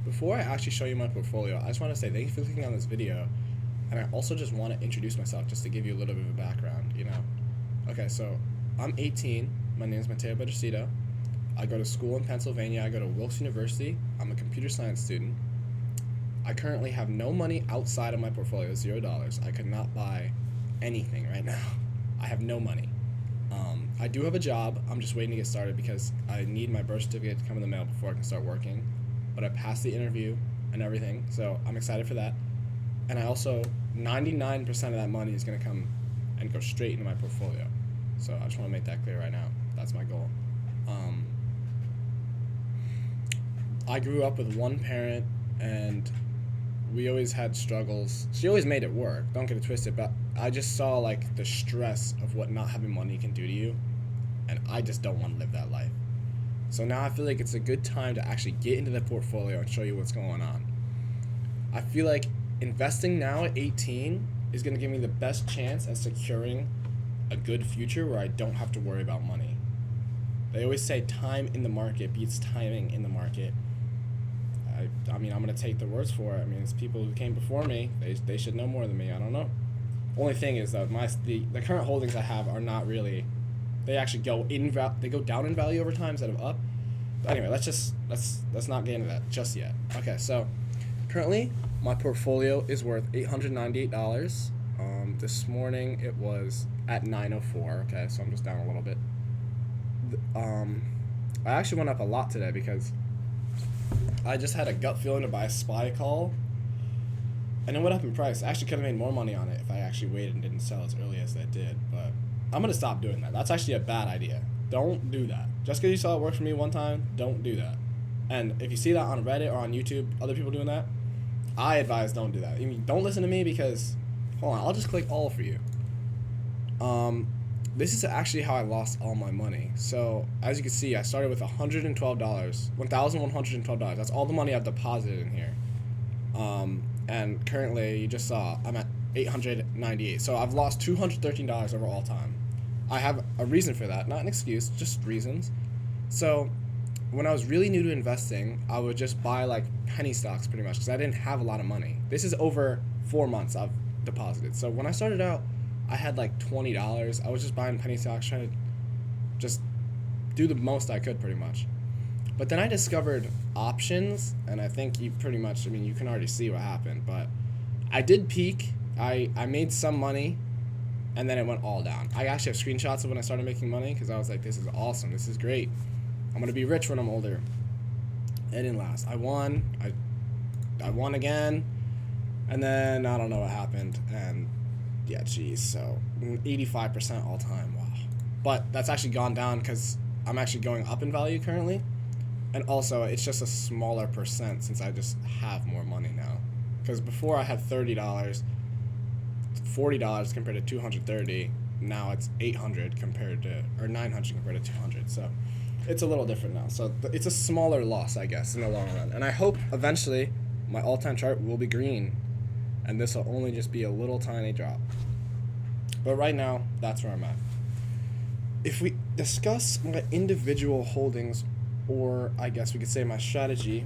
Before I actually show you my portfolio, I just want to say thank you for clicking on this video, and I also just want to introduce myself just to give you a little bit of a background, Okay, so I'm 18. My name is Mateo Bedrecito. I go to school in Pennsylvania. I go to Wilkes University. I'm a computer science student. I currently have no money outside of my portfolio, $0. I could not buy anything right now. I have no money. I do have a job. I'm just waiting to get started because I need my birth certificate to come in the mail before I can start working. But I passed the interview and everything, so I'm excited for that. And I also, 99% of that money is going to come and go straight into my portfolio. So I just want to make that clear right now. That's my goal. I grew up with one parent, and we always had struggles. She always made it work, don't get it twisted, but I just saw like the stress of what not having money can do to you, and I just don't want to live that life. So now I feel like it's a good time to actually get into the portfolio and show you what's going on. I feel like investing now at 18 is going to give me the best chance at securing a good future where I don't have to worry about money. They always say time in the market beats timing in the market. I mean, I'm going to take their words for it. I mean, it's people who came before me. They should know more than me. I don't know. Only thing is that the current holdings I have are not really, they actually they go down in value over time instead of up. But anyway, let's not get into that just yet. Okay, so currently my portfolio is worth $898. This morning it was at 904. Okay, so I'm just down a little bit. I actually went up a lot today because I just had a gut feeling to buy a SPY call, and it went up in price. I actually could have made more money on it if I actually waited and didn't sell as early as I did, but I'm going to stop doing that. That's actually a bad idea. Don't do that. Just because you saw it work for me one time, don't do that. And if you see that on Reddit or on YouTube, other people doing that, I advise don't do that. I mean, don't listen to me because, hold on, I'll just click all for you. This is actually how I lost all my money. So, as you can see, I started with $112, $1,112. That's all the money I've deposited in here. And currently, you just saw, I'm at $898. So, I've lost $213 over all time. I have a reason for that, not an excuse, just reasons. So, when I was really new to investing, I would just buy like penny stocks pretty much because I didn't have a lot of money. This is over 4 months I've deposited. So, when I started out, I had like $20. I was just buying penny stocks, trying to just do the most I could pretty much. But then I discovered options, and I think you pretty much, I mean, you can already see what happened, but I did peak. I made some money, and then it went all down. I actually have screenshots of when I started making money because I was like, this is awesome. This is great. I'm going to be rich when I'm older. It didn't last. I won. I won again, and then I don't know what happened, and yeah, geez, so 85% all time, wow. But that's actually gone down because I'm actually going up in value currently. And also, it's just a smaller percent since I just have more money now. Because before I had $30, $40 compared to $230. Now it's $800 compared to, or $900 compared to $200. So it's a little different now. So it's a smaller loss, I guess, in the long run. And I hope eventually my all-time chart will be green. And this will only just be a little tiny drop. But right now, that's where I'm at. If we discuss my individual holdings, or I guess we could say my strategy,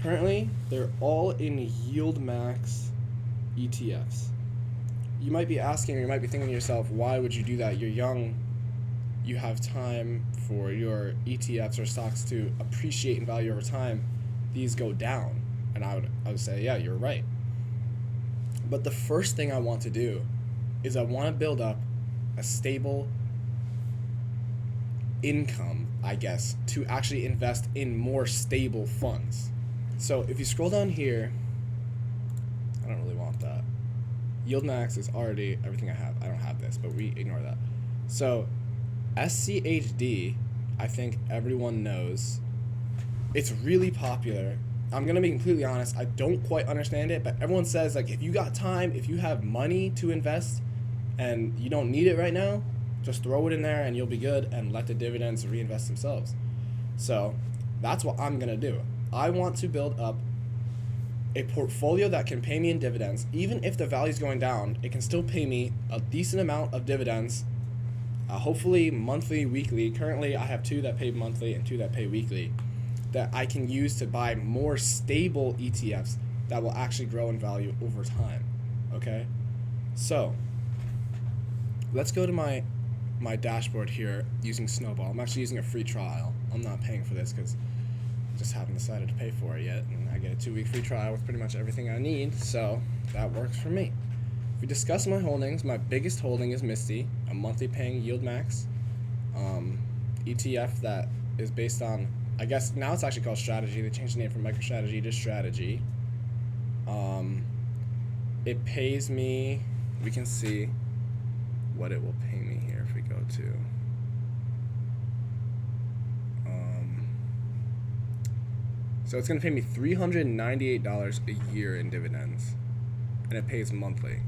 currently they're all in yield max ETFs. You might be asking, or you might be thinking to yourself, why would you do that? You're young, you have time for your ETFs or stocks to appreciate in value over time. These go down. And I would say, yeah, you're right. But the first thing I want to do is I want to build up a stable income, I guess, to actually invest in more stable funds. So if you scroll down here, I don't really want that. Yield max is already everything I have. I don't have this, but we ignore that. So SCHD, I think everyone knows. It's really popular. I'm going to be completely honest, I don't quite understand it, but everyone says, like, if you got time, if you have money to invest and you don't need it right now, just throw it in there and you'll be good and let the dividends reinvest themselves. So that's what I'm going to do. I want to build up a portfolio that can pay me in dividends. Even if the value is going down, it can still pay me a decent amount of dividends, hopefully monthly, weekly. Currently, I have 2 that pay monthly and 2 that pay weekly. that I can use to buy more stable ETFs that will actually grow in value over time. Okay? So, let's go to my dashboard here using Snowball. I'm actually using a free trial. I'm not paying for this because I just haven't decided to pay for it yet. And I get a 2-week free trial with pretty much everything I need, so that works for me. If we discuss my holdings, my biggest holding is Misty, a monthly paying yield max ETF that is based on, I guess now it's actually called Strategy. They changed the name from MicroStrategy to Strategy. It pays me, we can see what it will pay me here if we go to so it's going to pay me $398 a year in dividends, and it pays monthly,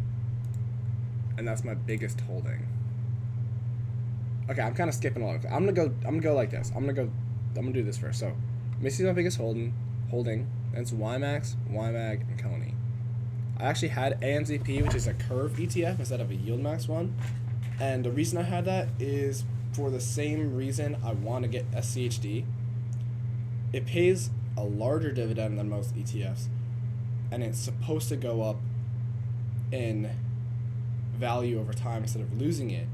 and that's my biggest holding. Okay, I'm kind of skipping along. I'm gonna go like this. I'm gonna do this first. So Misty's my biggest holding, then it's YMAX, YMAG, and Coney. I actually had AMZP, which is a curve ETF instead of a yield max one. And the reason I had that is for the same reason I want to get SCHD. It pays a larger dividend than most ETFs, and it's supposed to go up in value over time instead of losing it.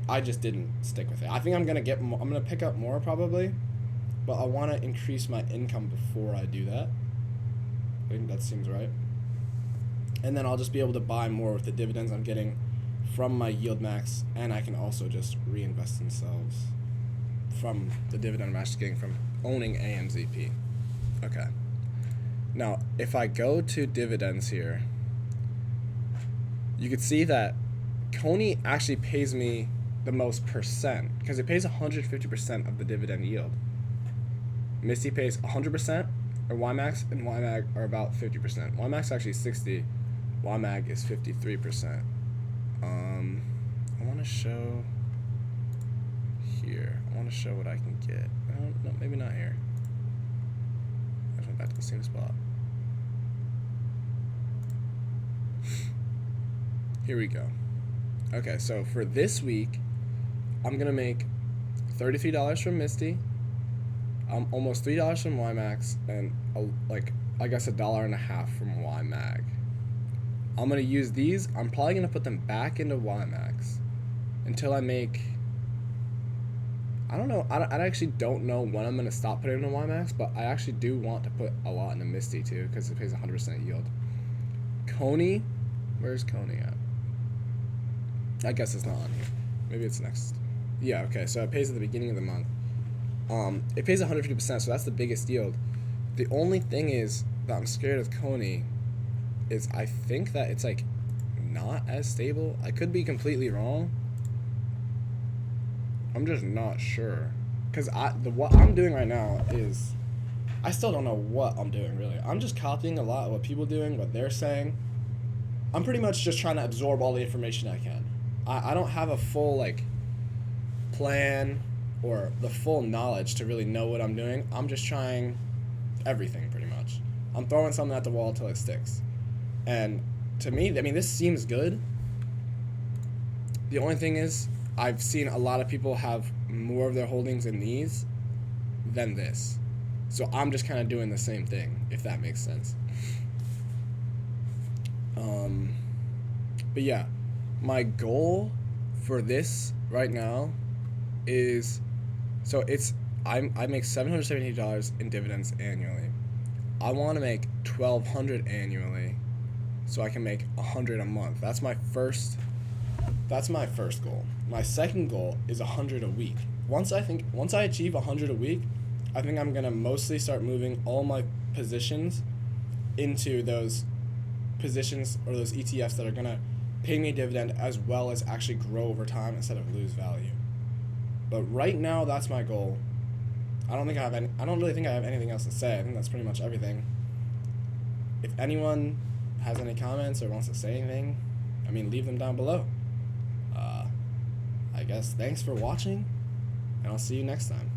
I just didn't stick with it. I think I'm gonna pick up more probably, but I want to increase my income before I do that. I think that seems right. And then I'll just be able to buy more with the dividends I'm getting from my yield max, and I can also just reinvest themselves from the dividend I'm actually getting from owning AMZP. Okay. Now, if I go to dividends here, you can see that Coney actually pays me the most percent because it pays 150% of the dividend yield. Misty pays 100%, or YMAX and YMAG are about 50%. YMAX actually 60%, YMAG is 53%. I want to show here. I want to show what I can get. No, maybe not here. I just went back to the same spot. Here we go. Okay, so for this week, I'm going to make $33 from Misty, almost $3 from YMAX, and I guess $1.50 from YMAG. I'm going to use these. I'm probably going to put them back into YMAX until I make, I don't know, I actually don't know when I'm going to stop putting into YMAX, but I actually do want to put a lot into Misty too because it pays 100% yield. Coney, where's Coney at? I guess it's not on here. Maybe it's next. Yeah, okay, so it pays at the beginning of the month. It pays 150%, so that's the biggest yield. The only thing is that I'm scared of Coney is I think that it's like not as stable. I could be completely wrong. I'm just not sure. Because what I'm doing right now is I still don't know what I'm doing really. I'm just copying a lot of what people are doing, what they're saying. I'm pretty much just trying to absorb all the information I can. I don't have a full plan or the full knowledge to really know what I'm doing. I'm just trying everything pretty much. I'm throwing something at the wall till it sticks. And to me, I mean, this seems good. The only thing is I've seen a lot of people have more of their holdings in these than this. So I'm just kind of doing the same thing, if that makes sense. But yeah, my goal for this right now is, so I make $770 in dividends annually. I want to make $1,200 annually, so I can make $100 a month. That's my first goal. My second goal is $100 a week. Once I achieve $100 a week, I think I'm gonna mostly start moving all my positions into those positions or those ETFs that are gonna pay me a dividend as well as actually grow over time instead of lose value. But right now, that's my goal. I don't really think I have anything else to say. I think that's pretty much everything. If anyone has any comments or wants to say anything, I mean, leave them down below. I guess thanks for watching, and I'll see you next time.